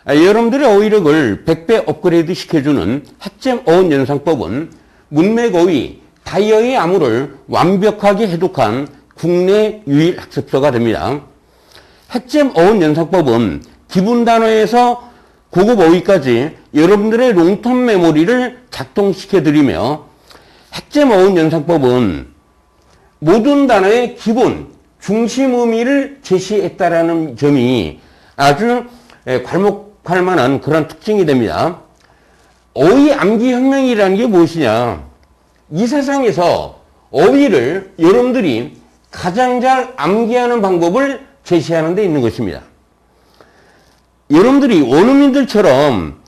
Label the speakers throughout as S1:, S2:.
S1: 여러분들의 어휘력을 100배 업그레이드 시켜주는 핵잼 어원 연상법은 문맥 어휘, 다이어의 암호를 완벽하게 해독한 국내 유일 학습서가 됩니다. 핵잼 어원 연상법은 기본 단어에서 고급 어휘까지 여러분들의 롱텀 메모리를 작동시켜드리며, 핵잼 어원 연상법은 모든 단어의 기본, 중심 의미를 제시했다라는 점이 아주 괄목할 만한 그런 특징이 됩니다. 어휘 암기 혁명이라는 게 무엇이냐? 이 세상에서 어휘를 여러분들이 가장 잘 암기하는 방법을 제시하는 데 있는 것입니다. 여러분들이 원어민들처럼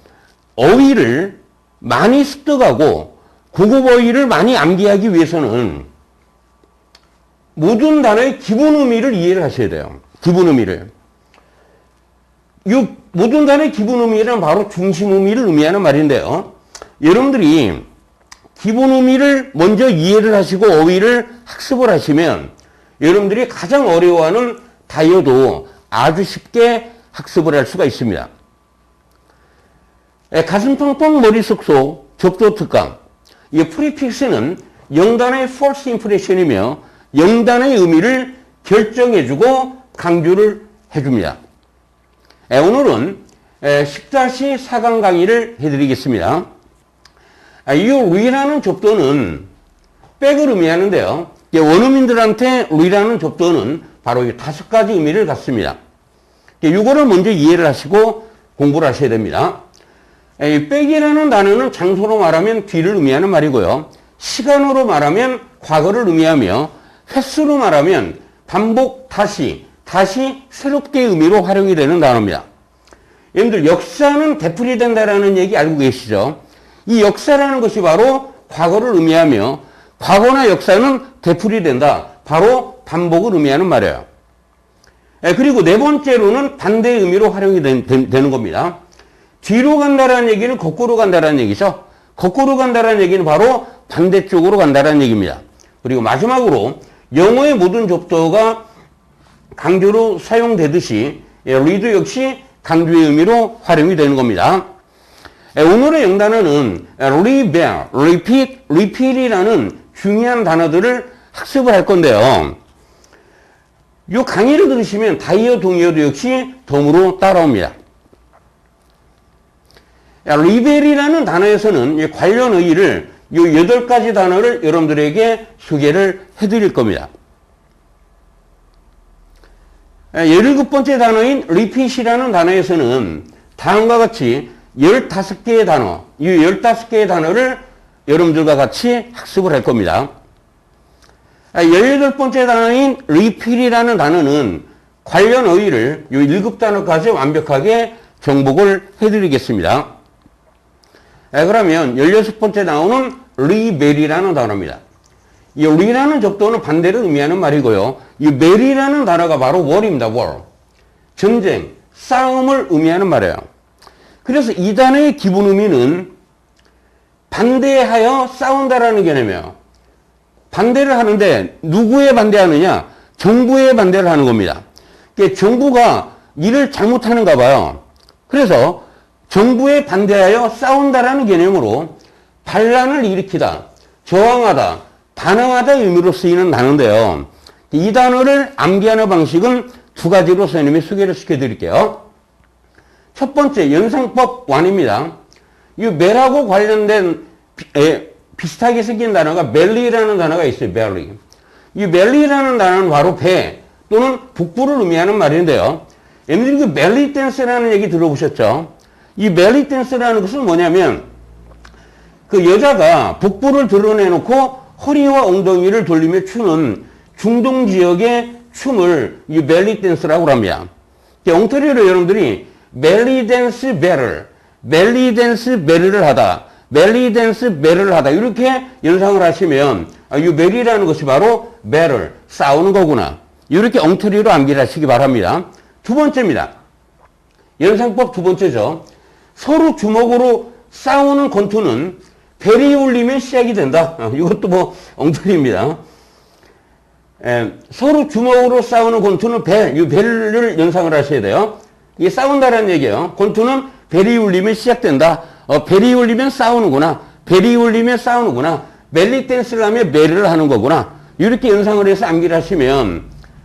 S1: 어휘를 많이 습득하고 고급 어휘를 많이 암기하기 위해서는 모든 단어의 기본 의미를 이해를 하셔야 돼요. 기본 의미를. 이 모든 단어의 기본 의미는 바로 중심 의미를 의미하는 말인데요. 여러분들이 기본 의미를 먼저 이해를 하시고 어휘를 학습을 하시면 여러분들이 가장 어려워하는 다이어도 아주 쉽게 학습을 할 수가 있습니다. 가슴 펑펑 머릿속 속 접두 특강. 이 프리픽스는 영단의 false impression이며 영단의 의미를 결정해주고 강조를 해줍니다. 오늘은 10-4강 강의를 해드리겠습니다. 이 리라는 접두는 백을 의미하는데요. 원어민들한테 리라는 접두는 바로 이 5가지 의미를 갖습니다. 이거를 먼저 이해를 하시고 공부를 하셔야 됩니다. 이 백이라는 단어는 장소로 말하면 뒤를 의미하는 말이고요. 시간으로 말하면 과거를 의미하며 횟수로 말하면 반복, 다시 새롭게 의미로 활용이 되는 단어입니다. 여러분들 역사는 되풀이된다라는 얘기 알고 계시죠? 이 역사라는 것이 바로 과거를 의미하며 과거나 역사는 되풀이된다. 바로 반복을 의미하는 말이에요. 그리고 네 번째로는 반대의 의미로 활용이 되는 겁니다. 뒤로 간다라는 얘기는 거꾸로 간다라는 얘기죠. 거꾸로 간다라는 얘기는 바로 반대쪽으로 간다라는 얘기입니다. 그리고 마지막으로 영어의 모든 접두어가 강조로 사용되듯이 리드 역시 강조의 의미로 활용이 되는 겁니다. 오늘의 영단어는 rebel, repeat, repeat이라는 중요한 단어들을 학습을 할 건데요. 이 강의를 들으시면 다이어 동의어도 역시 덤으로 따라옵니다. rebel이라는 단어에서는 관련 의의를 이 8가지 단어를 여러분들에게 소개를 해드릴 겁니다. 17번째 단어인 repeat이라는 단어에서는 다음과 같이 15개의 단어, 이 15개의 단어를 여러분들과 같이 학습을 할 겁니다. 18번째 단어인 repeat이라는 단어는 관련 어휘를 이 7단어까지 완벽하게 정복을 해드리겠습니다. 그러면 16번째 단어는 rebel이라는 단어입니다. 이 re라는 접두어는 반대를 의미하는 말이고요. 이 bel이라는 단어가 바로 war입니다. war. 전쟁, 싸움을 의미하는 말이에요. 그래서 이 단어의 기본 의미는 반대하여 싸운다라는 개념이에요. 반대를 하는데 누구에 반대하느냐? 정부에 반대를 하는 겁니다. 정부가 일을 잘못하는가 봐요. 그래서 정부에 반대하여 싸운다라는 개념으로 반란을 일으키다, 저항하다, 반항하다 의미로 쓰이는 단어인데요. 이 단어를 암기하는 방식은 2가지로 선생님이 소개를 시켜드릴게요. 첫 번째, 연상법 1입니다. 이 멜하고 관련된 비슷하게 생긴 단어가 벨리라는 단어가 있어요. 벨리. 이 벨리라는 단어는 바로 배 또는 북부를 의미하는 말인데요. 여러분들이 그 벨리 댄스라는 얘기 들어보셨죠? 이 벨리 댄스라는 것은 뭐냐면 그 여자가 북부를 드러내놓고 허리와 엉덩이를 돌리며 추는 중동 지역의 춤을 이 벨리 댄스라고 합니다. 엉터리로 여러분들이 벨리 댄스 배를, 벨리 댄스 배를 하다, 벨리 댄스 배를 하다 이렇게 연상을 하시면 이 벨리라는 것이 바로 배를 싸우는 거구나. 이렇게 엉터리로 암기를 하시기 바랍니다. 2번째입니다. 연상법 2번째죠. 서로 주먹으로 싸우는 권투는 벨이 울리면 시작이 된다. 이것도 뭐 엉터리입니다. 서로 주먹으로 싸우는 권투는 벨, 이 벨을 연상을 하셔야 돼요. 이게 싸운다라는 얘기예요. 권투는 벨이 울리면 시작된다. 벨이 울리면 싸우는구나. 벨이 울리면 싸우는구나. 벨리 댄스를 하면 벨을 하는 거구나. 이렇게 연상을 해서 암기를 하시면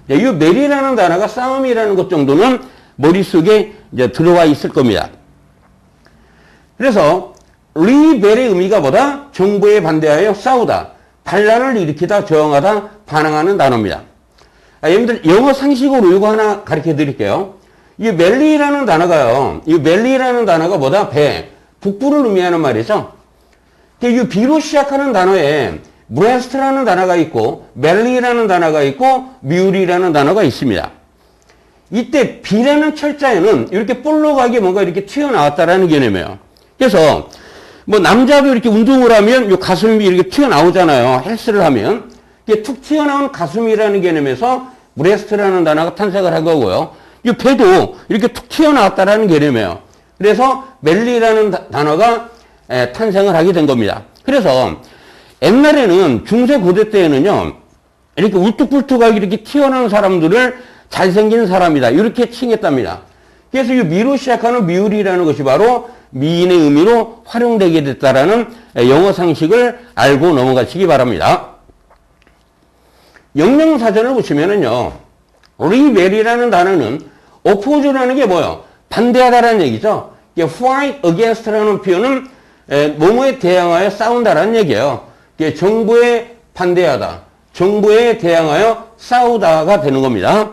S1: 이 벨이라는 단어가 싸움이라는 것 정도는 머릿속에 이제 들어와 있을 겁니다. 그래서 리벨의 의미가 뭐다? 정부에 반대하여 싸우다. 반란을 일으키다, 저항하다, 반항하는 단어입니다. 여러분들 영어 상식으로 이거 하나 가르쳐 드릴게요. 이 멜리라는 단어가요. 이 멜리라는 단어가 뭐다? 배, 북부를 의미하는 말이죠. 이 B로 시작하는 단어에 브레스트라는 단어가 있고 멜리라는 단어가 있고 뮤리라는 단어가 있습니다. 이때 B라는 철자에는 이렇게 볼록하게 뭔가 이렇게 튀어나왔다라는 개념이에요. 그래서 뭐 남자도 이렇게 운동을 하면 이 가슴이 이렇게 튀어나오잖아요. 헬스를 하면. 이게 툭 튀어나온 가슴이라는 개념에서 브레스트라는 단어가 탄생을 한 거고요. 이 배도 이렇게 툭 튀어나왔다라는 개념이에요. 그래서 멜리라는 단어가 탄생을 하게 된 겁니다. 그래서 옛날에는 중세 고대 때에는요, 이렇게 울뚝불뚝하게 이렇게 튀어나온 사람들을 잘생긴 사람이다. 이렇게 칭했답니다. 그래서 이 미로 시작하는 미울이라는 것이 바로 미인의 의미로 활용되게 됐다라는 영어 상식을 알고 넘어가시기 바랍니다. 영명사전을 보시면은요, 리벨이라는 단어는 oppose라는 게 뭐예요? 반대하다라는 얘기죠. fight against라는 표현은 뭐뭐에 대항하여 싸운다라는 얘기예요. 정부에 반대하다, 정부에 대항하여 싸우다가 되는 겁니다.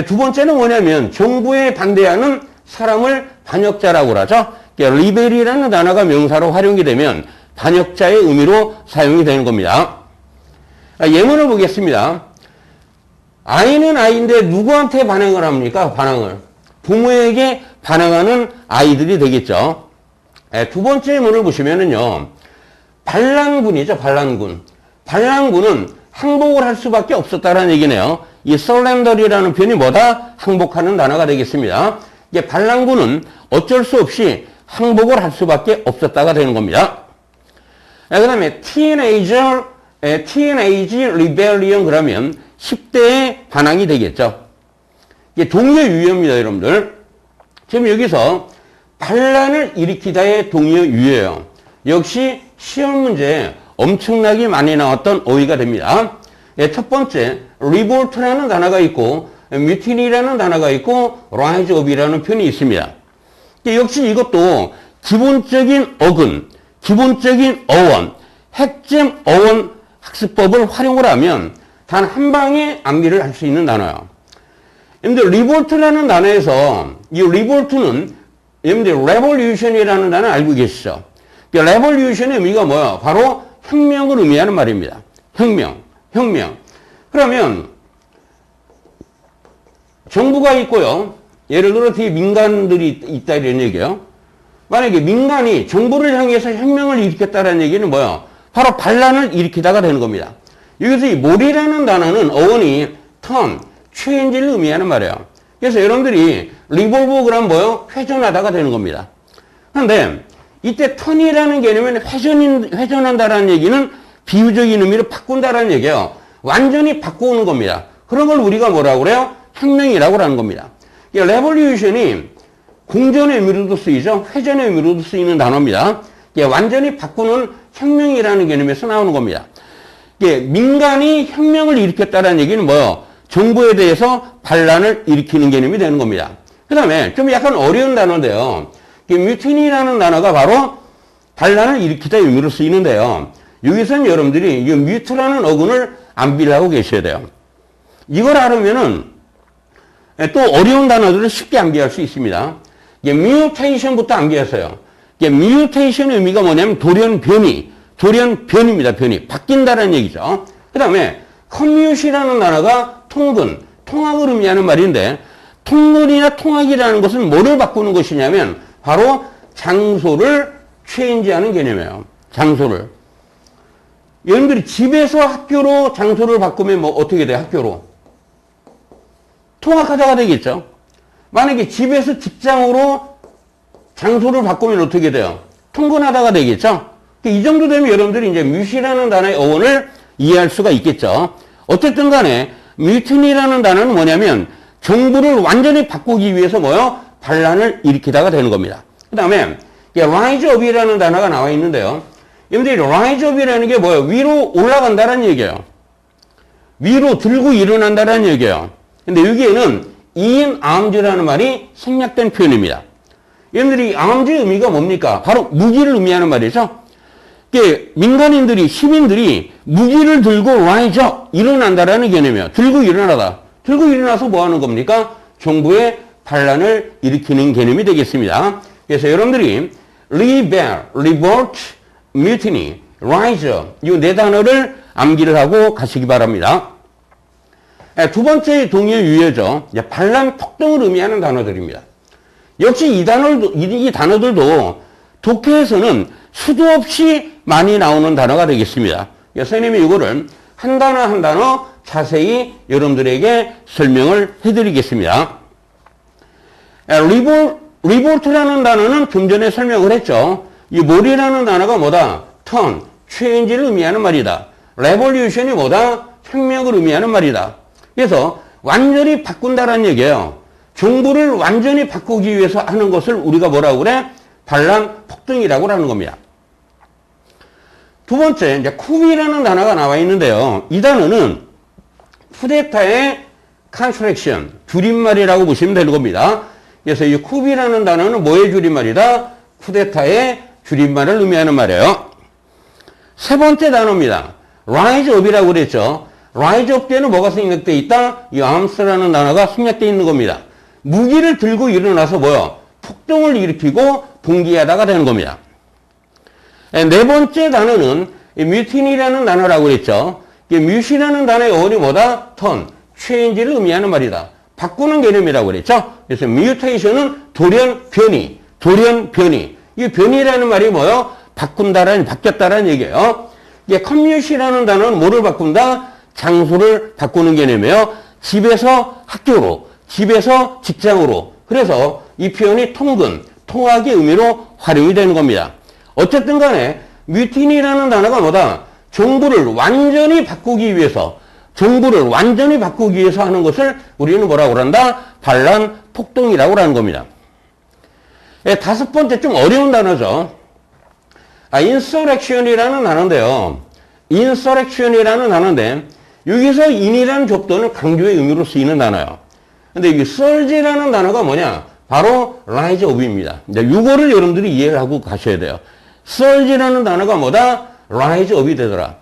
S1: 두 번째는 뭐냐면 정부에 반대하는 사람을 반역자라고 하죠. 리벨이라는 단어가 명사로 활용이 되면 반역자의 의미로 사용이 되는 겁니다. 예문을 보겠습니다. 아이는 아이인데 누구한테 반항을 합니까? 반항을. 부모에게 반항하는 아이들이 되겠죠. 두 번째 예문을 보시면은요. 반란군이죠. 반란군. 반란군은 항복을 할 수밖에 없었다라는 얘기네요. 이 surrender이라는 표현이 뭐다? 항복하는 단어가 되겠습니다. 이게 반란군은 어쩔 수 없이 항복을 할 수밖에 없었다가 되는 겁니다. 그 다음에 teenage rebellion 그러면 10대의 반항이 되겠죠. 이게 동의어 유효입니다, 여러분들. 지금 여기서 반란을 일으키다의 동의어 유효예요. 역시 시험 문제에 엄청나게 많이 나왔던 어휘가 됩니다. 첫 번째, revolt라는 단어가 있고 mutiny라는 단어가 있고 rise up이라는 표현이 있습니다. 역시 이것도 기본적인 어근, 기본적인 어원, 핵심 어원 학습법을 활용을 하면 단 한 방에 암기를 할 수 있는 단어예요. 여러분들 revolt라는 단어에서 이 revolt는 여러분들 revolution이라는 단어 알고 계시죠? revolution의 의미가 뭐야? 바로 혁명을 의미하는 말입니다. 혁명. 그러면 정부가 있고요. 예를 들어 뒤에 민간들이 있다 이런 얘기예요. 만약에 민간이 정부를 향해서 혁명을 일으켰다는 얘기는 뭐야? 바로 반란을 일으키다가 되는 겁니다. 여기서 이 몰이라는 단어는 어원이 turn, change를 의미하는 말이에요. 그래서 여러분들이 revolve 그러면 뭐예요? 회전하다가 되는 겁니다. 그런데 이때 turn이라는 개념은 회전한다라는 얘기는 비유적인 의미로 바꾼다라는 얘기예요. 완전히 바꾸는 겁니다. 그런 걸 우리가 뭐라고 그래요? 혁명이라고 하는 겁니다. revolution이 공전의 의미로도 쓰이죠. 회전의 의미로도 쓰이는 단어입니다. 완전히 바꾸는 혁명이라는 개념에서 나오는 겁니다. 민간이 혁명을 일으켰다는 얘기는 뭐예요? 정부에 대해서 반란을 일으키는 개념이 되는 겁니다. 그 다음에 좀 약간 어려운 단어인데요. mutiny라는 단어가 바로 반란을 일으키다 의미로 쓰이는데요. 여기서는 여러분들이 이 mute라는 어근을 암기를 하고 계셔야 돼요. 이걸 알으면은 또 어려운 단어들을 쉽게 암기할 수 있습니다. mutation부터 암기하세요. mutation의 의미가 뭐냐면 돌연변이입니다. 변이. 바뀐다는 얘기죠. 그 다음에 commute이라는 단어가 통근, 통학을 의미하는 말인데 통근이나 통학이라는 것은 뭐를 바꾸는 것이냐면 바로 장소를 체인지하는 개념이에요. 장소를. 여러분들이 집에서 학교로 장소를 바꾸면 뭐 어떻게 돼요? 학교로. 통학하다가 되겠죠. 만약에 집에서 직장으로 장소를 바꾸면 어떻게 돼요? 통근하다가 되겠죠. 이 정도 되면 여러분들이 이제 뮤시라는 단어의 어원을 이해할 수가 있겠죠. 어쨌든 간에 뮤티니라는 단어는 뭐냐면 정부를 완전히 바꾸기 위해서 뭐요? 반란을 일으키다가 되는 겁니다. 그 다음에 rise up이라는 단어가 나와 있는데요. 여러분들이 rise up이라는 게 뭐예요? 위로 올라간다는 얘기예요. 위로 들고 일어난다는 얘기예요. 근데 여기에는 in arms라는 말이 생략된 표현입니다. 여러분들이 arms의 의미가 뭡니까? 바로 무기를 의미하는 말이죠. 민간인들이, 시민들이 무기를 들고 rise up, 일어난다라는 개념이에요. 들고 일어나다. 들고 일어나서 뭐 하는 겁니까? 정부의 반란을 일으키는 개념이 되겠습니다. 그래서 여러분들이 rebel, revolt, mutiny, rise up, 이 네 단어를 암기를 하고 가시기 바랍니다. 두 번째 동의어 유효죠. 반란 폭동을 의미하는 단어들입니다. 역시 이 단어들도 독해에서는 수도 없이 많이 나오는 단어가 되겠습니다. 선생님이 이거를 한 단어 한 단어 자세히 여러분들에게 설명을 해드리겠습니다. 리볼트라는 단어는 좀 전에 설명을 했죠. 이 몰이라는 단어가 뭐다? turn, change를 의미하는 말이다. revolution이 뭐다? 혁명을 의미하는 말이다. 그래서 완전히 바꾼다라는 얘기예요. 정부를 완전히 바꾸기 위해서 하는 것을 우리가 뭐라고 그래? 반란 폭동이라고 하는 겁니다. 두 번째, 이제 쿠비라는 단어가 나와 있는데요. 이 단어는 쿠데타의 contraction, 줄임말이라고 보시면 되는 겁니다. 그래서 이 쿠비라는 단어는 뭐의 줄임말이다? 쿠데타의 줄임말을 의미하는 말이에요. 세 번째 단어입니다. rise up이라고 그랬죠. rise up 때는 뭐가 생략되어 있다? 이 arms라는 단어가 생략되어 있는 겁니다. 무기를 들고 일어나서 뭐요? 폭동을 일으키고 봉기하다가 되는 겁니다. 네 번째 단어는 mutiny라는 단어라고 그랬죠. mut이라는 단어의 어원이 뭐다? turn, change를 의미하는 말이다. 바꾸는 개념이라고 그랬죠. 그래서 mutation은 돌연 변이. 이 변이라는 말이 뭐요? 바뀌었다라는 얘기예요. commute이라는 단어는 뭐를 바꾼다? 장소를 바꾸는 개념이에요. 집에서 학교로, 집에서 직장으로. 그래서 이 표현이 통학의 의미로 활용이 되는 겁니다. 어쨌든 간에 mutiny라는 단어가 뭐다? 정부를 완전히 바꾸기 위해서 하는 것을 우리는 뭐라고 한다? 반란 폭동이라고 하는 겁니다. 다섯 번째 좀 어려운 단어죠. insurrection이라는 단어인데요. insurrection이라는 단어인데 여기서 in이라는 접두는 강조의 의미로 쓰이는 단어예요. 근데 이 surge라는 단어가 뭐냐? 바로 rise up입니다. 이제 이거를 여러분들이 이해를 하고 가셔야 돼요. surge라는 단어가 뭐다? rise up이 되더라.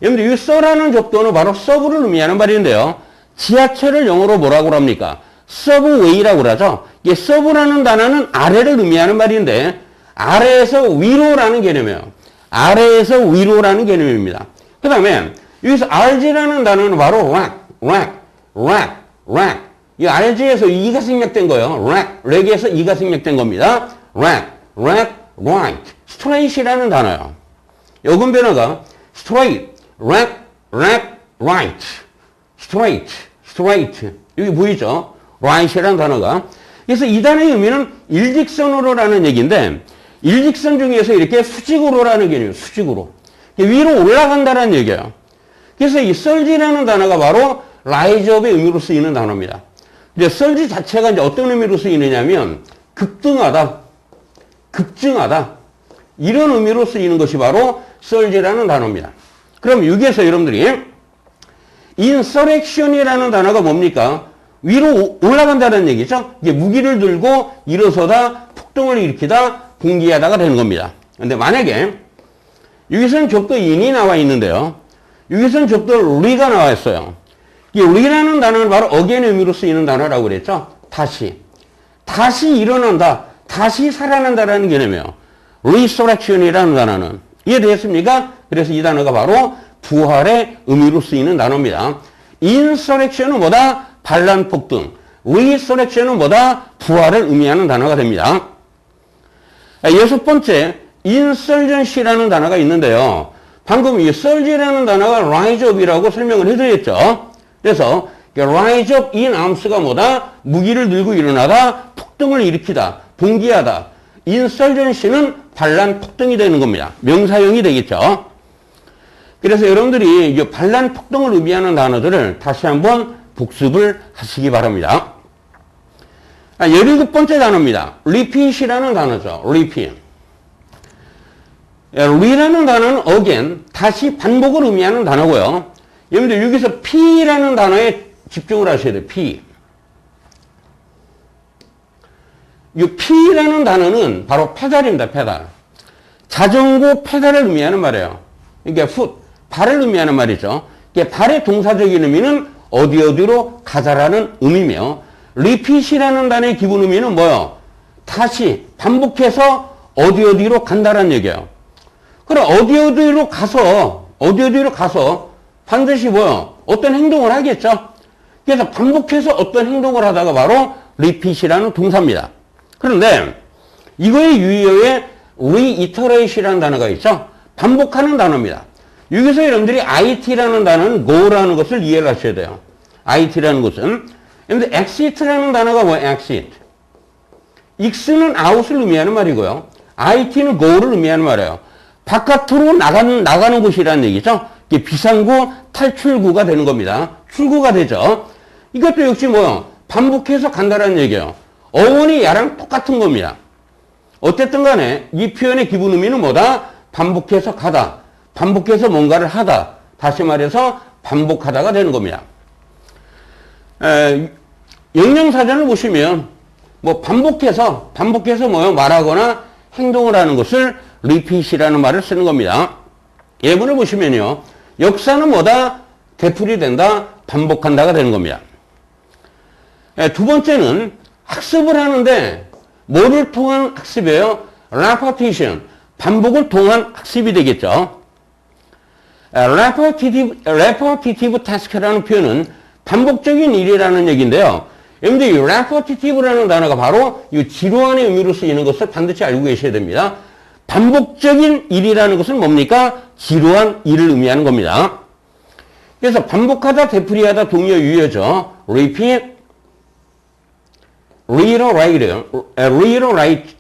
S1: 여러분들 이 sur라는 접두는 바로 sub를 의미하는 말인데요. 지하철을 영어로 뭐라고 합니까? subway라고 그러죠. 이 sub라는 단어는 아래를 의미하는 말인데 아래에서 위로라는 개념이에요. 아래에서 위로라는 개념입니다. 그 다음에 여기서 RG라는 단어는 바로 rack. 이 RG에서 E가 생략된 거예요. 렉에서 E가 생략된 겁니다. right, straight이라는 단어예요. 요금 변화가 straight, right, straight. 여기 보이죠? right이라는 단어가. 그래서 이 단어의 의미는 일직선으로라는 얘기인데 일직선 중에서 이렇게 수직으로라는 개념이에요. 수직으로. 위로 올라간다는 얘기예요. 그래서 이 surge라는 단어가 바로 rise up의 의미로 쓰이는 단어입니다. 이제 surge 자체가 이제 어떤 의미로 쓰이느냐면 급증하다. 이런 의미로 쓰이는 것이 바로 surge라는 단어입니다. 그럼 여기에서 여러분들이 insurrection이라는 단어가 뭡니까? 위로 올라간다는 얘기죠. 이게 무기를 들고 일어서다, 폭동을 일으키다, 봉기하다가 되는 겁니다. 근데 만약에 여기서는 접두 in이 나와 있는데요. 여기서는 접두 re가 나와 있어요. 이 re라는 단어는 바로 again의 의미로 쓰이는 단어라고 그랬죠. 다시 일어난다, 다시 살아난다라는 개념이에요. resurrection이라는 단어는. 이해되셨습니까? 그래서 이 단어가 바로 부활의 의미로 쓰이는 단어입니다. insurrection은 뭐다? 반란 폭동. resurrection은 뭐다? 부활을 의미하는 단어가 됩니다. 여섯 번째, insurgency라는 단어가 있는데요. 방금 이 surge라는 단어가 rise up이라고 설명을 해드렸죠. 그래서 rise up in arms가 뭐다? 무기를 들고 일어나다, 폭동을 일으키다, 봉기하다. insurgency는 반란 폭동이 되는 겁니다. 명사형이 되겠죠. 그래서 여러분들이 이 반란 폭동을 의미하는 단어들을 다시 한번 복습을 하시기 바랍니다. 17번째 단어입니다. repeat이라는 단어죠. repeat. re라는 단어는 again, 다시 반복을 의미하는 단어고요. 여러분들 여기서 P라는 단어에 집중을 하셔야 돼요. P. 이 P라는 단어는 바로 페달입니다. 페달. 자전거 페달을 의미하는 말이에요. 이게 foot, 발을 의미하는 말이죠. 이게 발의 동사적인 의미는 어디로 가다라는 의미며, repeat이라는 단어의 기본 의미는 뭐예요? 다시 반복해서 어디로 간다라는 얘기예요. 그럼 어디로 가서 반드시 뭐예요? 어떤 행동을 하겠죠? 그래서 반복해서 어떤 행동을 하다가 바로 repeat이라는 동사입니다. 그런데 이거의 유의어에 reiterate이라는 단어가 있죠? 반복하는 단어입니다. 여기서 여러분들이 it라는 단어는 go라는 것을 이해를 하셔야 돼요. it라는 것은. 그런데 exit라는 단어가 뭐예요? exit. ex는 out을 의미하는 말이고요. it는 go를 의미하는 말이에요. 바깥으로 나가는 곳이라는 얘기죠. 이게 비상구, 탈출구가 되는 겁니다. 출구가 되죠. 이것도 역시 뭐요? 반복해서 간다라는 얘기예요. 어원이 야랑 똑같은 겁니다. 어쨌든 간에 이 표현의 기본 의미는 뭐다? 반복해서 가다. 반복해서 뭔가를 하다. 다시 말해서 반복하다가 되는 겁니다. 영영사전을 보시면 뭐 반복해서 뭐요? 말하거나 행동을 하는 것을 repeat이라는 말을 쓰는 겁니다. 예문을 보시면요. 역사는 뭐다? 되풀이된다, 반복한다가 되는 겁니다. 두 번째는 학습을 하는데 뭐를 통한 학습이에요? repetition, 반복을 통한 학습이 되겠죠. repetitive task라는 표현은 반복적인 일이라는 얘기인데요. 여러분들 이 repetitive라는 단어가 바로 이 지루한의 의미로 쓰이는 것을 반드시 알고 계셔야 됩니다. 반복적인 일이라는 것은 뭡니까? 지루한 일을 의미하는 겁니다. 그래서 반복하다, 되풀이하다 동의어 유효죠. repeat, reiterate,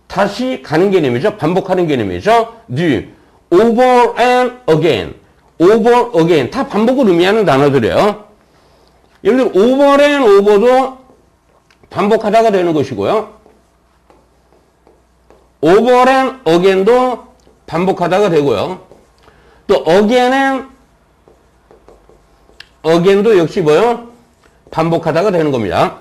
S1: 다시 가는 개념이죠. 반복하는 개념이죠. do, over and again, 다 반복을 의미하는 단어들이에요. 여러분들 over and over도 반복하다가 되는 것이고요. over and again도 반복하다가 되고요. 또 again and again도 역시 뭐요? 반복하다가 되는 겁니다.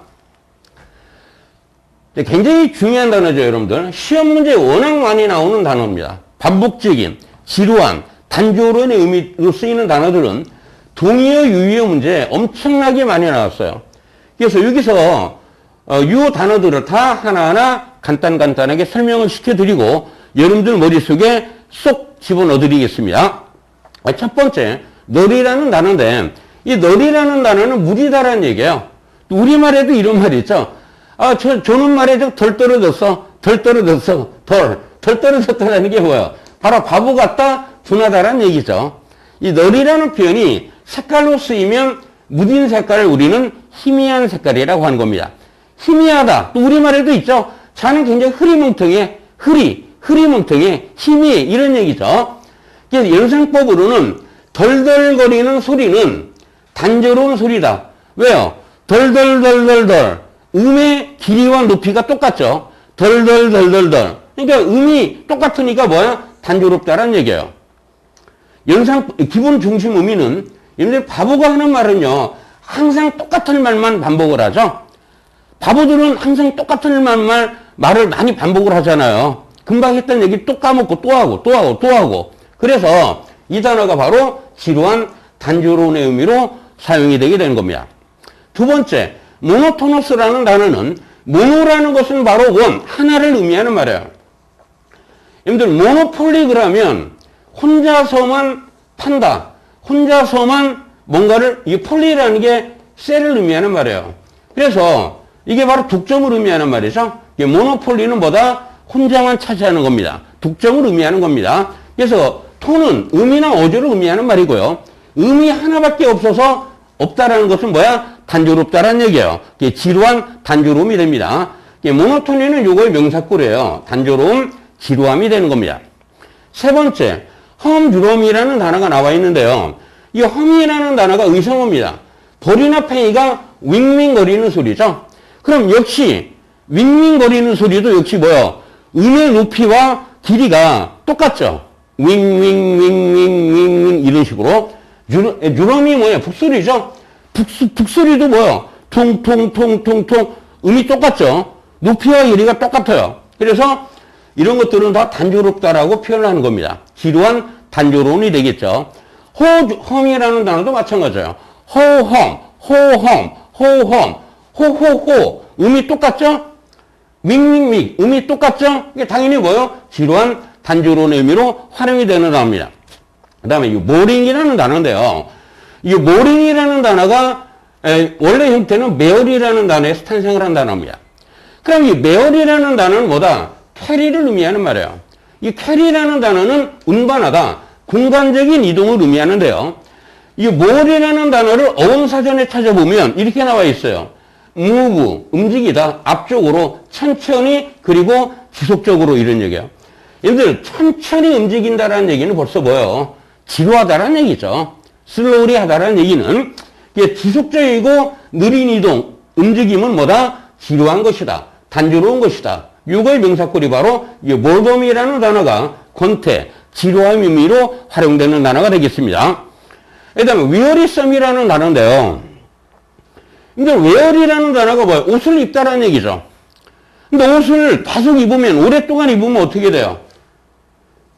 S1: 굉장히 중요한 단어죠, 여러분들. 시험 문제에 워낙 많이 나오는 단어입니다. 반복적인, 지루한, 단조로의 의미로 쓰이는 단어들은 동의어, 유의어 문제에 엄청나게 많이 나왔어요. 그래서 여기서 이 단어들을 다 하나하나 간단하게 설명을 시켜드리고 여러분들 머릿속에 쏙 집어넣어드리겠습니다. 첫 번째, 널이라는 단어인데 이 널이라는 단어는 무리다라는 얘기예요. 우리말에도 이런 말이 있죠. 저놈 말에 덜 떨어졌어. 덜 떨어졌다는 게 뭐예요? 바로 바보 같다, 둔하다라는 얘기죠. 이 널이라는 표현이 색깔로 쓰이면 무딘 색깔을 우리는 희미한 색깔이라고 하는 겁니다. 희미하다. 또 우리말에도 있죠. 자는 굉장히 흐리멍텅해. 흐리멍텅해. 희미해. 이런 얘기죠. 그래서 연상법으로는 덜덜거리는 소리는 단조로운 소리다. 왜요? 덜덜덜덜덜. 음의 길이와 높이가 똑같죠. 덜덜덜덜덜. 그러니까 음이 똑같으니까 뭐야? 단조롭다라는 얘기예요. 기본 중심 의미는 여러분들 바보가 하는 말은요. 항상 똑같은 말만 반복을 하죠. 바보들은 항상 똑같은 말을 많이 반복을 하잖아요. 금방 했던 얘기 또 까먹고 또 하고. 그래서 이 단어가 바로 지루한, 단조로운의 의미로 사용이 되게 되는 겁니다. 두 번째, 모노토너스라는 단어는 모노라는 것은 바로 하나를 의미하는 말이에요. 여러분들 모노폴리 그러면 혼자서만 판다. 혼자서만 뭔가를, 이 폴리라는 게 셀을 의미하는 말이에요. 그래서 이게 바로 독점을 의미하는 말이죠. 모노폴리는 뭐다? 혼자만 차지하는 겁니다. 독점을 의미하는 겁니다. 그래서 토는 음이나 어조를 의미하는 말이고요. 음이 하나밖에 없다라는 것은 뭐야? 단조롭다라는 얘기예요. 지루한, 단조로움이 됩니다. 모노토니는 요거의 명사구래요. 단조로움, 지루함이 되는 겁니다. 세 번째, 험드럼이라는 단어가 나와 있는데요. 이 험이라는 단어가 의성어입니다. 벌이나 팽이가 윙윙거리는 소리죠. 그럼 역시 윙윙거리는 소리도 역시 뭐요? 음의 높이와 길이가 똑같죠. 윙윙윙윙윙 이런 식으로. 유럼이 뭐예요? 북소리죠. 북소리도 뭐요? 통통통통통 음이 똑같죠. 높이와 길이가 똑같아요. 그래서 이런 것들은 다 단조롭다라고 표현하는 겁니다. 지루한 단조로움이 되겠죠. 호험이라는 단어도 마찬가지예요. 호험, 호험, 호험, 호호호 음이 똑같죠? 밍밍밍 음이 똑같죠? 이게 당연히 뭐요? 지루한 단조로운 의미로 활용이 되는 단어입니다. 그 다음에 이 모링이라는 단어인데요. 이 모링이라는 단어가 원래 형태는 메어리라는 단어에서 탄생을 한 단어입니다. 그럼 이 메어리라는 단어는 뭐다? 캐리를 의미하는 말이에요. 이 캐리라는 단어는 운반하다, 공간적인 이동을 의미하는데요. 이 more이라는 단어를 어원사전에 찾아보면 이렇게 나와 있어요. move, 움직이다, 앞쪽으로, 천천히, 그리고 지속적으로 이런 얘기예요. 얘들 천천히 움직인다라는 얘기는 벌써 뭐예요? 지루하다라는 얘기죠. slowly 하다라는 얘기는 이게 지속적이고 느린 이동, 움직임은 뭐다? 지루한 것이다. 단조로운 것이다. 이거의 명사꼴이 바로 이 boredom이라는 단어가 권태, 지루한 의미로 활용되는 단어가 되겠습니다. 그 다음에 wearisome이라는 단어인데요. 근데 wear이라는 단어가 뭐예요? 옷을 입다라는 얘기죠. 근데 옷을 계속 입으면, 오랫동안 입으면 어떻게 돼요?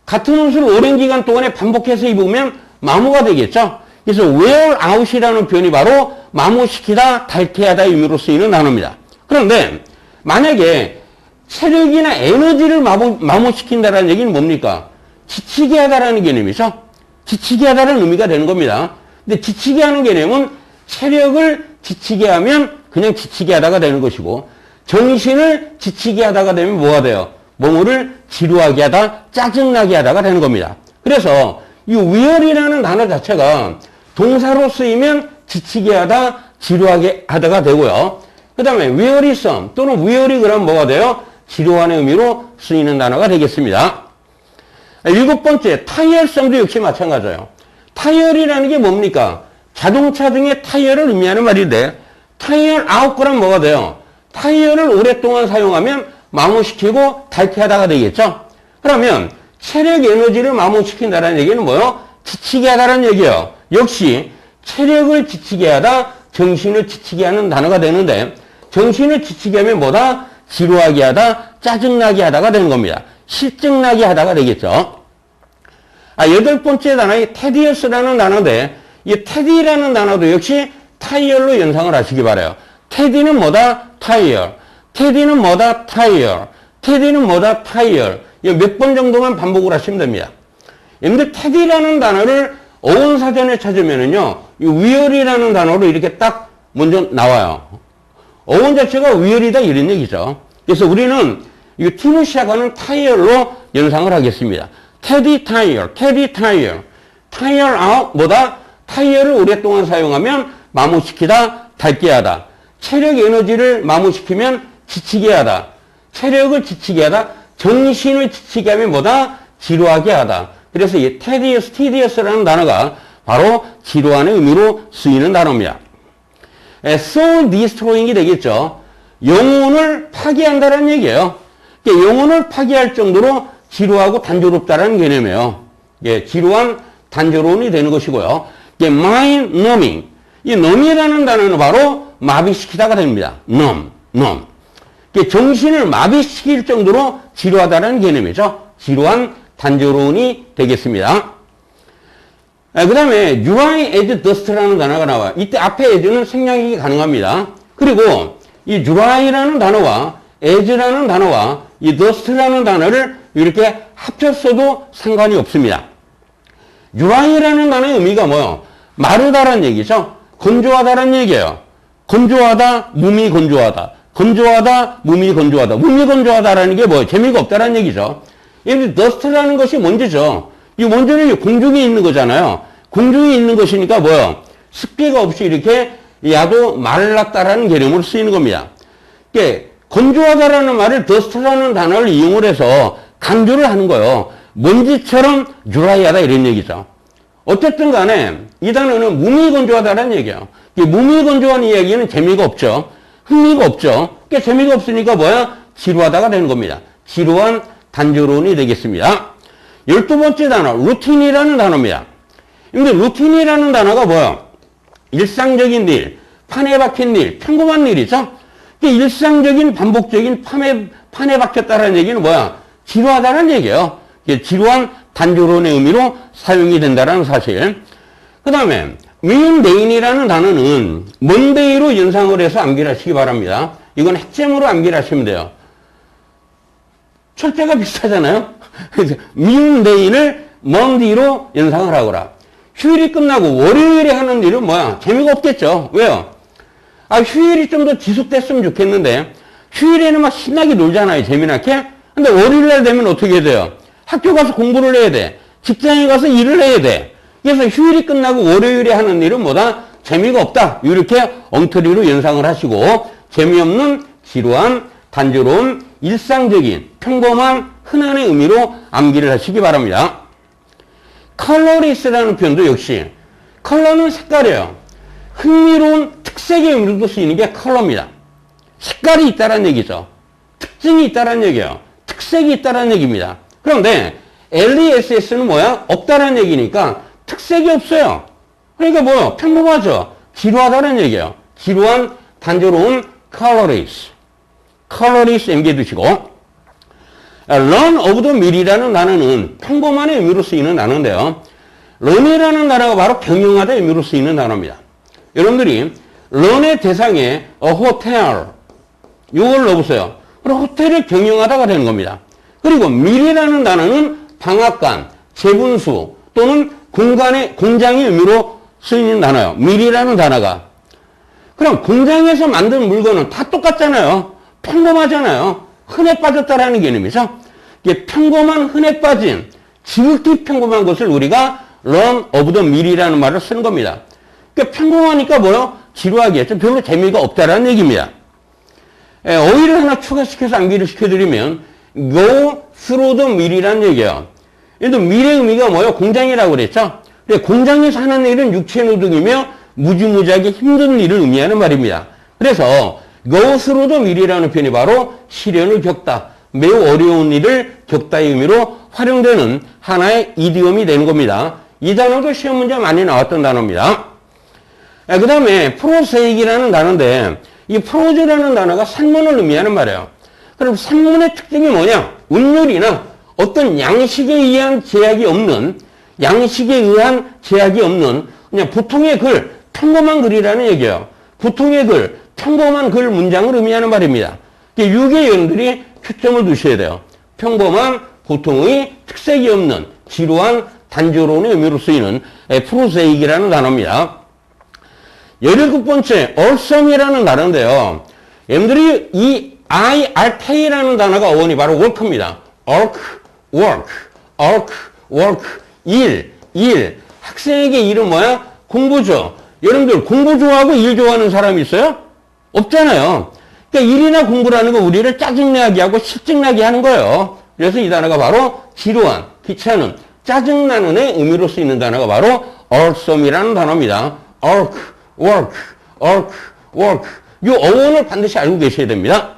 S1: 같은 옷을 오랜 기간 동안에 반복해서 입으면 마모가 되겠죠? 그래서 wear out이라는 표현이 바로 마모시키다, 달태하다 의미로 쓰이는 단어입니다. 그런데 만약에 체력이나 에너지를 마모시킨다라는 얘기는 뭡니까? 지치게 하다라는 개념이죠. 지치게 하다라는 의미가 되는 겁니다. 근데 지치게 하는 개념은 체력을 지치게 하면 그냥 지치게 하다가 되는 것이고, 정신을 지치게 하다가 되면 뭐가 돼요? 몸을 지루하게 하다, 짜증나게 하다가 되는 겁니다. 그래서 이 weary라는 단어 자체가 동사로 쓰이면 지치게 하다, 지루하게 하다가 되고요. 그 다음에 wearisome 또는 weary 그러면 뭐가 돼요? 지루한 의미로 쓰이는 단어가 되겠습니다. 7번째, tiresome도 역시 마찬가지예요. tire이라는 게 뭡니까? 자동차 등의 타이어를 의미하는 말인데, tire out 그러면 뭐가 돼요? 타이어를 오랫동안 사용하면 마모시키고 달태하다가 되겠죠? 그러면 체력 에너지를 마모시킨다는 얘기는 뭐예요? 지치게 하다는 얘기예요. 역시 체력을 지치게 하다, 정신을 지치게 하는 단어가 되는데, 정신을 지치게 하면 뭐다? 지루하게 하다, 짜증나게 하다가 되는 겁니다. 실증나게 하다가 되겠죠. 8번째 단어이 tedious라는 단어인데, 이 teddy라는 단어도 역시 타이어로 연상을 하시기 바라요. teddy는 뭐다? 타이어. teddy는 뭐다? 타이어. teddy는 뭐다? 타이어. 몇 번 정도만 반복을 하시면 됩니다. 근데 teddy라는 단어를 어원사전에 찾으면은요, 이 weary라는 단어로 이렇게 딱 먼저 나와요. 어원 자체가 weary다 이런 얘기죠. 그래서 우리는 이 T로 시작하는 타이어로 연상을 하겠습니다. teddy tire, teddy tire. tire out 뭐다? 타이어를 오랫동안 사용하면 마모시키다, 닳게 하다. 체력 에너지를 마모시키면 지치게 하다. 체력을 지치게 하다. 정신을 지치게 하면 뭐다? 지루하게 하다. 그래서 이 tedious라는 단어가 바로 지루한 의미로 쓰이는 단어입니다. soul destroying이 되겠죠. 영혼을 파괴한다는 얘기예요. 영혼을 파괴할 정도로 지루하고 단조롭다는 개념이에요. 지루한 단조로움이 되는 것이고요. mind numbing. 이 numb이라는 단어는 바로 마비시키다가 됩니다. numb. 정신을 마비시킬 정도로 지루하다는 개념이죠. 지루한 단조로움이 되겠습니다. 그 다음에 dry as dust라는 단어가 나와요. 이때 앞에 as는 생략이 가능합니다. 그리고 이 dry라는 단어와 as라는 단어와 이 dust라는 단어를 이렇게 합쳤어도 상관이 없습니다. dry라는 단어의 의미가 뭐예요? 마르다라는 얘기죠. 건조하다라는 얘기예요. 건조하다, 몸이 건조하다. 건조하다, 몸이 건조하다. 몸이 건조하다라는 게 뭐예요? 재미가 없다라는 얘기죠. 여기 dust라는 것이 먼지죠. 이 먼지는 공중에 있는 거잖아요. 공중에 있는 것이니까 뭐예요? 습기가 없이 이렇게 야도 말랐다라는 개념으로 쓰이는 겁니다. 건조하다라는 말을 dust라는 단어를 이용을 해서 강조를 하는 거예요. 먼지처럼 dry하다 이런 얘기죠. 어쨌든 간에 이 단어는 몸이 건조하다는 얘기예요. 몸이 건조한 이야기는 재미가 없죠. 흥미가 없죠. 그러니까 재미가 없으니까 뭐야? 지루하다가 되는 겁니다. 지루한 단조로운이 되겠습니다. 12번째 단어, 루틴이라는 단어입니다. 근데 루틴이라는 단어가 뭐야? 일상적인 일, 판에 박힌 일, 평범한 일이죠? 그러니까 일상적인 반복적인 판에 박혔다는 얘기는 뭐야? 지루하다는 얘기예요. 지루한 단조로운의 의미로 사용이 된다는 사실. 그 다음에 mundaine이라는 단어는 monday로 연상을 해서 암기를 하시기 바랍니다. 이건 핵점으로 암기를 하시면 돼요. 철자가 비슷하잖아요. mundaine을 monday로 연상을 하거라. 휴일이 끝나고 월요일에 하는 일은 뭐야? 재미가 없겠죠. 왜요? 휴일이 좀 더 지속됐으면 좋겠는데 휴일에는 막 신나게 놀잖아요. 재미나게. 근데 월요일날 되면 어떻게 돼요? 학교 가서 공부를 해야 돼. 직장에 가서 일을 해야 돼. 그래서 휴일이 끝나고 월요일에 하는 일은 뭐다? 재미가 없다. 이렇게 엉터리로 연상을 하시고 재미없는 지루한 단조로운 일상적인 평범한 흔한의 의미로 암기를 하시기 바랍니다. colorless라는 표현도 역시 컬러는 색깔이에요. 흥미로운 특색의 의미로도 쓰이는 게 컬러입니다. 색깔이 있다는 얘기죠. 특징이 있다는 얘기예요. 특색이 있다는 얘기입니다. 그런데 LESS는 뭐야? 없다는 얘기니까 특색이 없어요. 그러니까 뭐요? 평범하죠. 지루하다는 얘기예요. 지루한 단조로운 colorless. colorless 엠게 두시고 run of the mill이라는 단어는 평범한의 의미로 쓰이는 단어인데요. run이라는 단어가 바로 경영하다의 의미로 쓰이는 단어입니다. 여러분들이 run의 대상에 a hotel 이걸 넣어보세요. 그럼 호텔을 경영하다가 되는 겁니다. 그리고 mill이라는 단어는 방앗간, 재분수 또는 공장의 의미로 쓰이는 단어예요. mill이라는 단어가. 그럼 공장에서 만든 물건은 다 똑같잖아요. 평범하잖아요. 흔해 빠졌다라는 개념이죠. 이게 평범한 흔해 빠진 지극히 평범한 것을 우리가 run of the mill이라는 말을 쓰는 겁니다. 그러니까 평범하니까 뭐요? 지루하겠죠. 별로 재미가 없다라는 얘기입니다. 어휘를 하나 추가시켜서 암기를 시켜드리면 go through the mill이라는 얘기예요. 얘도 mill의 의미가 뭐예요? 공장이라고 그랬죠. 공장에서 하는 일은 육체 노동이며 무지무지하게 힘든 일을 의미하는 말입니다. 그래서 go through the mill이라는 표현이 바로 시련을 겪다, 매우 어려운 일을 겪다의 의미로 활용되는 하나의 이디엄이 되는 겁니다. 이 단어도 시험 문제 많이 나왔던 단어입니다. 그 다음에 프로세익이라는 단어인데 이 프로즈라는 단어가 산문을 의미하는 말이에요. 그럼 산문의 특징이 뭐냐? 운율이나 어떤 양식에 의한 제약이 없는 그냥 보통의 글, 평범한 글이라는 얘기예요. 보통의 글, 평범한 글 문장을 의미하는 말입니다. 이게 여러분들이 초점을 두셔야 돼요. 평범한, 보통의 특색이 없는 지루한 단조로운의 의미로 쓰이는 프로세익이라는 단어입니다. 17번째, awesome이라는 단어인데요. 여러분들이 이 IRK라는 단어가 어원이 바로 work입니다. work, 일. 학생에게 일은 뭐야? 공부죠. 여러분들 공부 좋아하고 일 좋아하는 사람이 있어요? 없잖아요. 그러니까 일이나 공부라는 거 우리를 짜증나게 하고 실증나게 하는 거예요. 그래서 이 단어가 바로 지루한, 귀찮은, 짜증나는의 의미로 쓰이는 단어가 바로 awesome이라는 단어입니다. work. 이 어원을 반드시 알고 계셔야 됩니다.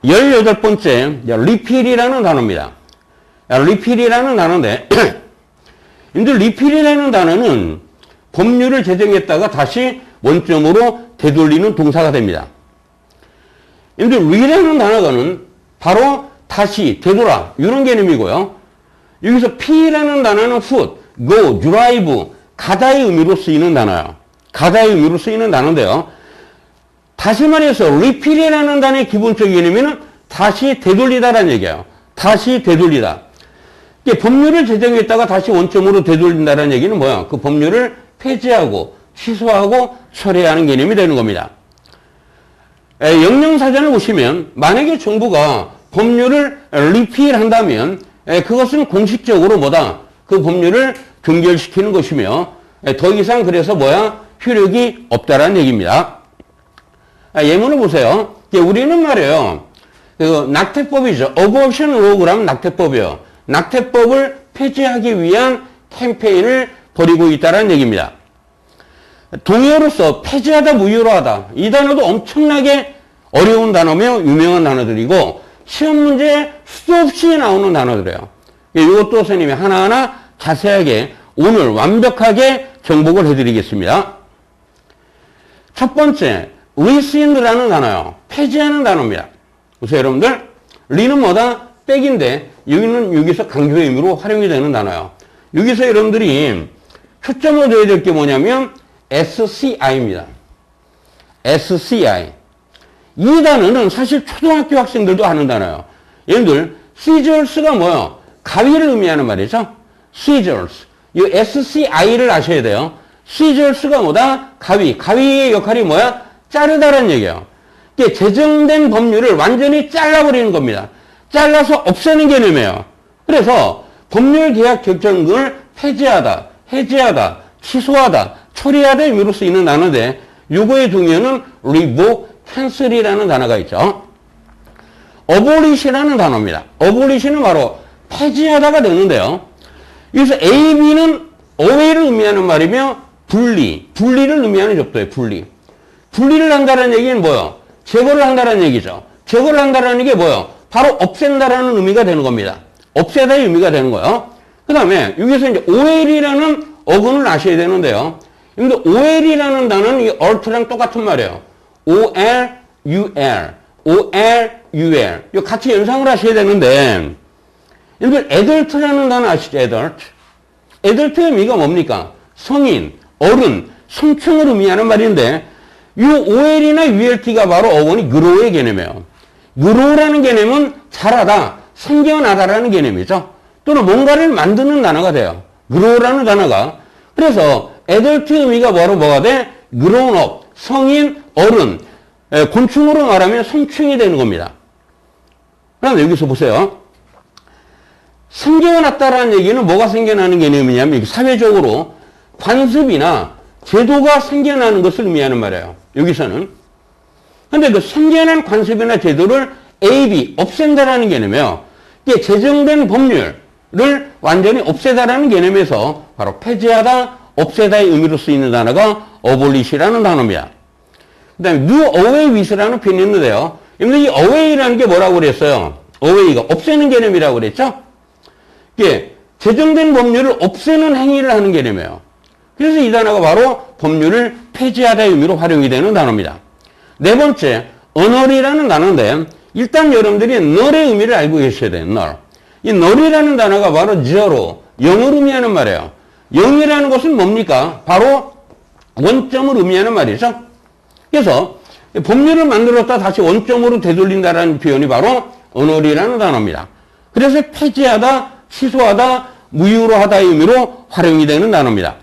S1: 18번째, repeal이라는 단어입니다. repeal이라는 단어인데, repeal이라는 단어는 법률을 제정했다가 다시 원점으로 되돌리는 동사가 됩니다. re라는 단어는 바로 다시, 되돌아, 이런 개념이고요. 여기서 P라는 단어는 foot, go, drive, 가다의 의미로 쓰이는 단어예요. 가다의 의미로 쓰이는 단어인데요. 다시 말해서 repeal이라는 단어의 기본적인 개념은 다시 되돌리다라는 얘기예요. 다시 되돌리다. 법률을 제정했다가 다시 원점으로 되돌린다는 얘기는 뭐야? 그 법률을 폐지하고 취소하고 철회하는 개념이 되는 겁니다. 영영사전을 보시면 만약에 정부가 법률을 repeal 한다면 그것은 공식적으로 뭐다? 그 법률을 종결시키는 것이며 더 이상 그래서 뭐야? 효력이 없다라는 얘기입니다. 예문을 보세요. 우리는 말이에요. 그 낙태법이죠. abortion law라면 낙태법이에요. 낙태법을 폐지하기 위한 캠페인을 벌이고 있다는 얘기입니다. 동의어로서 폐지하다, 무효로하다. 이 단어도 엄청나게 어려운 단어며 유명한 단어들이고 시험 문제에 수도 없이 나오는 단어들이에요. 이것도 선생님이 하나하나 자세하게 오늘 완벽하게 정복을 해드리겠습니다. 첫 번째, rescind라는 단어요. 폐지하는 단어입니다. 보세요, 여러분들. 리는 뭐다? 백인데 여기는 여기서 강조의 의미로 활용이 되는 단어예요. 여기서 여러분들이 초점을 둬야 될 게 뭐냐면 SCI입니다. SCI. 이 단어는 사실 초등학교 학생들도 하는 단어예요. 예를 seizures가 뭐예요? 가위를 의미하는 말이죠. seizures. 이 SCI를 아셔야 돼요. seizures가 뭐다? 가위. 가위의 역할이 뭐야? 자르다라는 얘기예요. 이게 제정된 법률을 완전히 잘라버리는 겁니다. 잘라서 없애는 개념이에요. 그래서 법률 계약 결정을 폐지하다, 해지하다, 취소하다, 처리하다 의미로 쓰이는 단어인데 요거의 중요는 revoke, cancel이라는 단어가 있죠. abolish라는 단어입니다. abolish는 바로 폐지하다가 되는데요. 여기서 A, B는 away를 의미하는 말이며 분리를 의미하는 접도예요. 분리를 한다는 얘기는 뭐예요? 제거를 한다는 얘기죠. 제거를 한다는 게 뭐예요? 바로 없앤다라는 의미가 되는 겁니다. 없애다의 의미가 되는 거예요. 그 다음에 여기서 이제 OL이라는 어근을 아셔야 되는데요. 근데 OL이라는 단어는 이 alt랑 똑같은 말이에요. OLUL, OLUL. 이거 같이 연상을 하셔야 되는데, 여러분 adult라는 단어 아시죠? adult의 의미가 뭡니까? 성인, 어른, 성충을 의미하는 말인데, 이 OL이나 ULT가 바로 어원이 grow의 개념이에요. grow라는 개념은 자라다, 생겨나다라는 개념이죠. 또는 뭔가를 만드는 단어가 돼요. grow라는 단어가. 그래서 adult의 의미가 뭐가 돼? grown up, 성인, 어른. 곤충으로 말하면 성충이 되는 겁니다. 그럼 여기서 보세요. 생겨났다라는 얘기는 뭐가 생겨나는 개념이냐면 사회적으로 관습이나 제도가 생겨나는 것을 의미하는 말이에요. 여기서는. 근데 그 생겨난 관습이나 제도를 AB, 없앤다라는 개념이에요. 이게 제정된 법률을 완전히 없애다라는 개념에서 바로 폐지하다, 없애다의 의미로 쓰이는 단어가 abolish라는 단어입니다. 그 다음에 do away with라는 표현이 있는데요. 근데 이 away라는 게 뭐라고 그랬어요? away가 없애는 개념이라고 그랬죠? 이게 제정된 법률을 없애는 행위를 하는 개념이에요. 그래서 이 단어가 바로 법률을 폐지하다의 의미로 활용이 되는 단어입니다. 네 번째, annul이라는 단어인데 일단 여러분들이 null의 의미를 알고 계셔야 돼요. null. 이 null이라는 단어가 바로 zero, 0을 의미하는 말이에요. 0이라는 것은 뭡니까? 바로 원점을 의미하는 말이죠. 그래서 법률을 만들었다 다시 원점으로 되돌린다라는 표현이 바로 annul이라는 단어입니다. 그래서 폐지하다, 취소하다, 무효로 하다의 의미로 활용이 되는 단어입니다.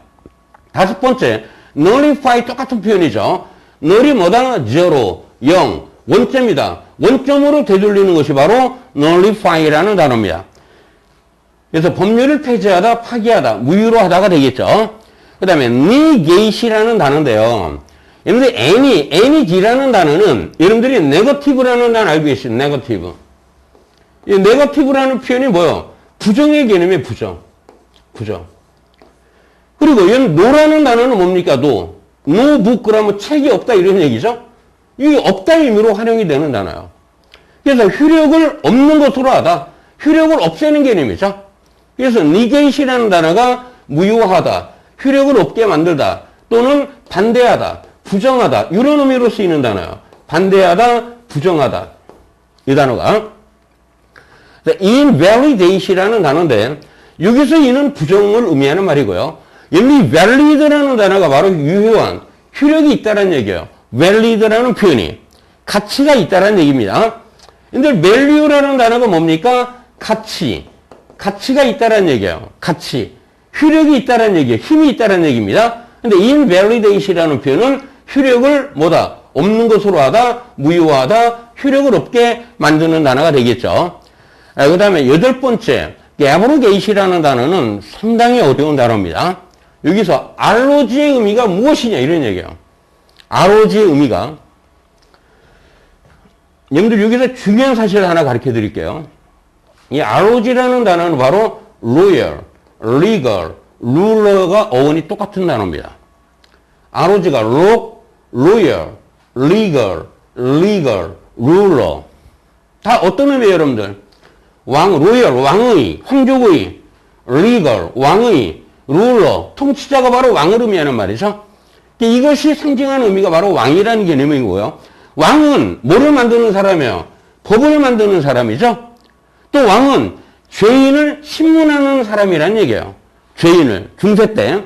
S1: 다섯 번째, nullify 똑같은 표현이죠. null이 뭐다? zero, 0, 원점이다. 원점으로 되돌리는 것이 바로 nullify라는 단어입니다. 그래서 법률을 폐지하다, 파기하다, 무효로 하다가 되겠죠. 그 다음에 negate이라는 단어인데요. 여러분들 neg라는 단어는 여러분들이 negative라는 단어 알고 계시죠? negative. 이 negative라는 표현이 뭐예요? 부정의 개념이에요. 부정. 그리고 no라는 단어는 뭡니까? no book 그러면 책이 없다 이런 얘기죠. 이게 없다의 의미로 활용이 되는 단어예요. 그래서 효력을 없는 것으로 하다. 효력을 없애는 개념이죠. 그래서 negate이라는 단어가 무효하다, 효력을 없게 만들다, 또는 반대하다, 부정하다 이런 의미로 쓰이는 단어예요. 반대하다, 부정하다 이 단어가. invalidate이라는 단어인데 여기서 이는 부정을 의미하는 말이고요. 여기 valid라는 단어가 바로 유효한, 효력이 있다는 얘기예요. valid라는 표현이 가치가 있다는 얘기입니다. 근데 value라는 단어가 뭡니까? 가치가 있다는 얘기예요. 가치, 효력이 있다는 얘기예요. 힘이 있다는 얘기입니다. 근데 invalidate이라는 표현은 효력을 뭐다? 없는 것으로 하다, 무효하다, 효력을 없게 만드는 단어가 되겠죠. 그 다음에 여덟 번째, abrogate이라는 단어는 상당히 어려운 단어입니다. 여기서 ROG의 의미가 무엇이냐 이런 얘기예요. ROG의 의미가, 여러분들 여기서 중요한 사실을 하나 가르쳐 드릴게요. 이 ROG라는 단어는 바로 lawyer, legal, ruler가 어원이 똑같은 단어입니다. ROG가 law, lawyer, legal, ruler. 다 어떤 의미예요, 여러분들? royal, 왕의, 황족의, legal, 왕의, ruler, 통치자가 바로 왕을 의미하는 말이죠. 이것이 상징하는 의미가 바로 왕이라는 개념이고요. 왕은 뭐를 만드는 사람이에요? 법을 만드는 사람이죠. 또 왕은 죄인을 신문하는 사람이란 얘기예요. 죄인을 중세 때.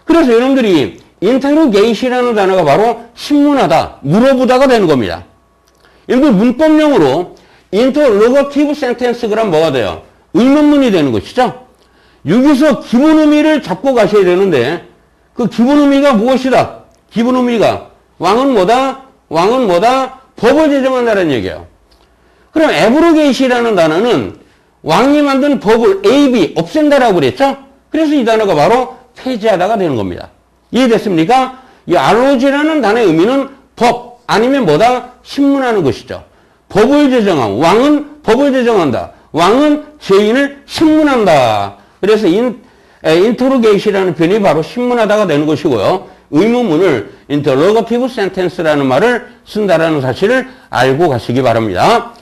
S1: 그래서 여러분들이 interrogate이라는 단어가 바로 신문하다, 물어보다가 되는 겁니다. 여러분 문법용으로 interrogative sentence가 그럼 뭐가 돼요? 의문문이 되는 것이죠. 여기서 기본 의미를 잡고 가셔야 되는데 그 기본 의미가 무엇이다? 기본 의미가 왕은 뭐다? 왕은 뭐다? 법을 제정한다는 얘기예요. 그럼 abrogate이라는 단어는 왕이 만든 법을 A, 없앤다라고 그랬죠? 그래서 이 단어가 바로 폐지하다가 되는 겁니다. 이해됐습니까? 이 ROG라는 단어의 의미는 법 아니면 뭐다? 신문하는 것이죠. 법을 제정함. 왕은 법을 제정한다. 왕은 죄인을 신문한다. 그래서 interrogate이라는 표현이 바로 신문하다가 되는 것이고요. 의문문을 interrogative sentence라는 말을 쓴다라는 사실을 알고 가시기 바랍니다.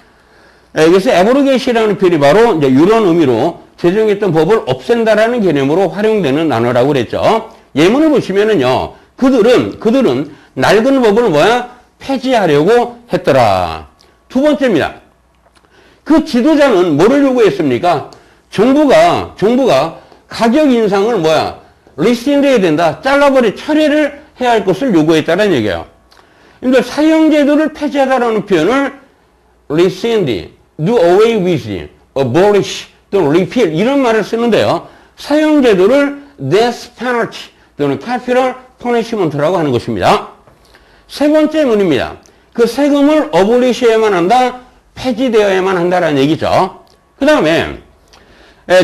S1: 그래서 abrogate이라는 표현이 바로 이제 이런 의미로 제정했던 법을 없앤다라는 개념으로 활용되는 단어라고 그랬죠. 예문을 보시면은요, 그들은 낡은 법을 폐지하려고 했더라. 두 번째입니다. 그 지도자는 뭐를 요구했습니까? 정부가 가격 인상을 리스트인드 해야 된다. 잘라버려 철회를 해야 할 것을 요구했다는 얘기예요. 근데 사형제도를 폐지하다라는 표현을 rescind, do away with, abolish, 또는 repeal 이런 말을 쓰는데요. 사형제도를 death penalty 또는 capital punishment라고 하는 것입니다. 세 번째 문입니다. 그 세금을 abolish 해야만 한다, 폐지되어야만 한다라는 얘기죠. 그 다음에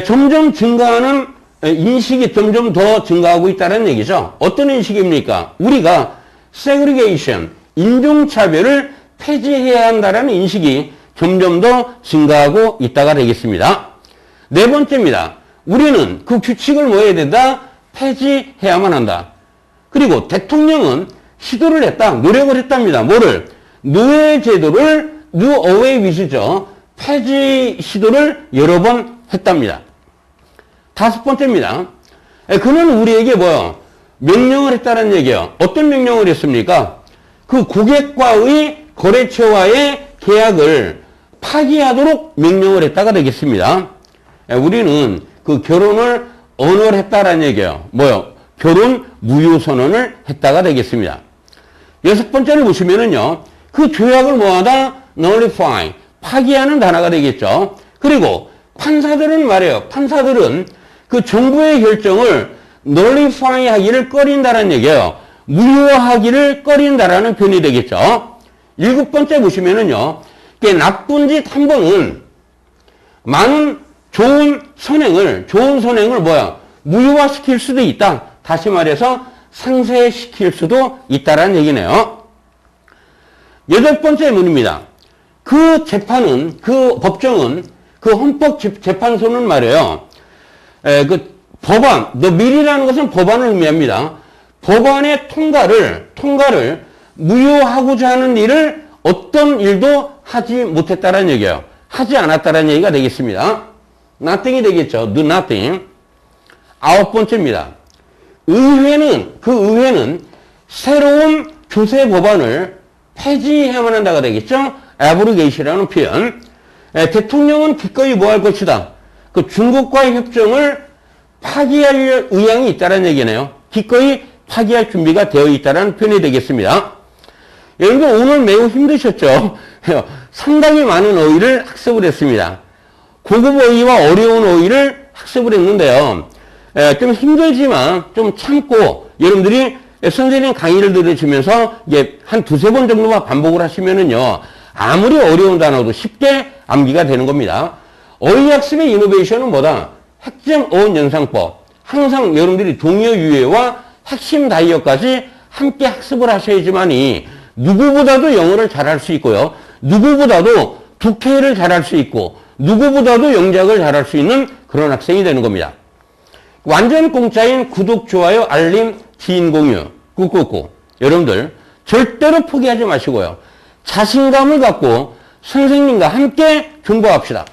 S1: 점점 증가하는 인식이 점점 더 증가하고 있다는 얘기죠. 어떤 인식입니까? 우리가 segregation, 인종차별을 폐지해야 한다는 인식이 점점 더 증가하고 있다가 되겠습니다. 네 번째입니다. 우리는 그 규칙을 해야 된다? 폐지해야만 한다. 그리고 대통령은 시도를 했다, 노력을 했답니다. 뭐를? 노예제도를 do away with죠. 폐지 시도를 여러 번 했답니다. 다섯 번째입니다. 그는 우리에게 명령을 했다는 얘기예요. 어떤 명령을 했습니까? 그 고객과의 거래처와의 계약을 파기하도록 명령을 했다가 되겠습니다. 우리는 그 결혼을 언어했다라는 얘기예요. 결혼 무효 선언을 했다가 되겠습니다. 여섯 번째를 보시면은요, 그 조약을 nullify, 파기하는 단어가 되겠죠. 그리고 판사들은 말이에요. 판사들은 그 정부의 결정을 nullify 하기를 꺼린다는 얘기예요. 무효하기를 꺼린다라는 표현이 되겠죠. 일곱 번째 보시면은요, 나쁜 짓 한 번은 많은 좋은 선행을 무효화시킬 수도 있다. 다시 말해서 상쇄시킬 수도 있다라는 얘기네요. 여덟 번째 문입니다. 그 재판은, 그 법정은, 그 헌법재판소는 말이에요. 그 법안, 밀이라는 것은 법안을 의미합니다. 법안의 통과를 무효하고자 하는 일을 어떤 일도 하지 못했다라는 얘기예요. 하지 않았다라는 얘기가 되겠습니다. nothing이 되겠죠. do nothing. 아홉 번째입니다. 그 의회는 새로운 조세 법안을 폐지해야만 한다가 되겠죠. abrogate이라는 표현. 대통령은 기꺼이 할 것이다. 그 중국과의 협정을 파기할 의향이 있다는 얘기네요. 기꺼이 파기할 준비가 되어 있다는 표현이 되겠습니다. 여러분들 오늘 매우 힘드셨죠? 상당히 많은 어휘를 학습을 했습니다. 고급 어휘와 어려운 어휘를 학습을 했는데요. 좀 힘들지만 좀 참고 여러분들이 선생님 강의를 들으시면서 한 두세 번 정도만 반복을 하시면은요, 아무리 어려운 단어도 쉽게 암기가 되는 겁니다. 어휘학습의 이노베이션은 핵심 어원 연상법. 항상 여러분들이 동의어 유예와 핵심 다이어까지 함께 학습을 하셔야지만이 누구보다도 영어를 잘할 수 있고요. 누구보다도 독해를 잘할 수 있고 누구보다도 영작을 잘할 수 있는 그런 학생이 되는 겁니다. 완전 공짜인 구독, 좋아요, 알림, 지인 공유 꾹꾹꾹. 여러분들 절대로 포기하지 마시고요. 자신감을 갖고 선생님과 함께 준비합시다.